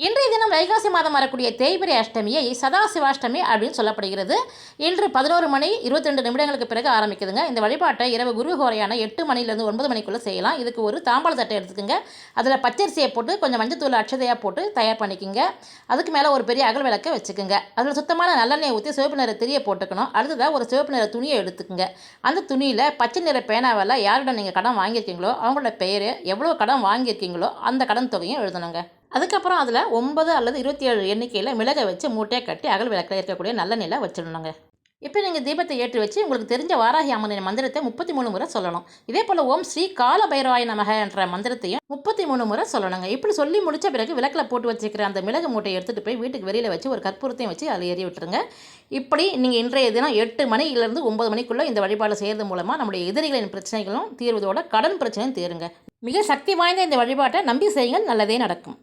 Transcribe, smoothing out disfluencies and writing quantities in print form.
இன்றைய தினம் வைகாசி மாதம் வரக்கூடிய தேய்பிரை அஷ்டமியை சதாசிவாஷ்டமி அப்படின்னு சொல்லப்படுகிறது. இன்று 11 மணி 22 நிமிடங்களுக்கு பிறகு ஆரம்பிக்குதுங்க. இந்த வழிபாட்டை இரவு குருஹோரையான 8 மணிலேருந்து 9 மணிக்குள்ளே செய்யலாம். இதுக்கு ஒரு தாம்பாள தட்டை எடுத்துக்கோங்க. அதில் பச்சரிசியை போட்டு கொஞ்சம் மஞ்சத்தூள் அட்சதையாக போட்டு தயார் பண்ணிக்கோங்க. அதுக்கு மேலே ஒரு பெரிய அகல் விளக்கை வச்சுக்கோங்க. அதில் சுத்தமான நல்லெண்ணெய் ஊற்றி சிவப்பு நிற திரியை போட்டுக்கணும். அடுத்ததாக ஒரு சிவப்பு நிற துணியை எடுத்துக்கோங்க. அந்த துணியில் பச்சை நிற பேனாவில் யாரிடம் நீங்கள் கடன் வாங்கியிருக்கீங்களோ அவங்களோட பெயர், எவ்வளோ கடன் வாங்கியிருக்கீங்களோ அந்த கடன் தொகையும் எழுதணுங்க. அதுக்கப்புறம் அதில் 9 அல்லது 27 எண்ணிக்கையில் மிளகை வச்சு மூட்டையாக கட்டி அகல் விளக்கில் இருக்கக்கூடிய நல்லெண்ணெயில் வச்சிடணுங்க. இப்போ நீங்கள் தீபத்தை ஏற்றி வச்சு உங்களுக்கு தெரிஞ்ச வாராகி அம்மனின் மந்திரத்தை 33 முறை சொல்லணும். இதே போல் ஓம் ஸ்ரீ கால பைரவாய நமக என்ற மந்திரத்தையும் 33 முறை சொல்லணுங்க. இப்படி சொல்லி முடித்த பிறகு விளக்கில் போட்டு வச்சுக்கிற அந்த மிளகு மூட்டையை எடுத்துகிட்டு போய் வீட்டுக்கு வெளியில் வச்சு ஒரு கற்பூரத்தையும் வச்சு அதில் ஏறி விட்டுருங்க. இப்படி நீங்கள் இன்றைய தினம் 8 மணியிலிருந்து 9 மணிக்குள்ளே இந்த வழிபாடு செய்கிறது மூலமாக நம்முடைய எதிரிகளின் பிரச்சனைகளும் தீர்வதோட கடன் பிரச்சனையும் தீருங்க. மிக சக்தி வாய்ந்த இந்த வழிபாட்டை நம்பி செய்யுங்கள், நல்லதே நடக்கும்.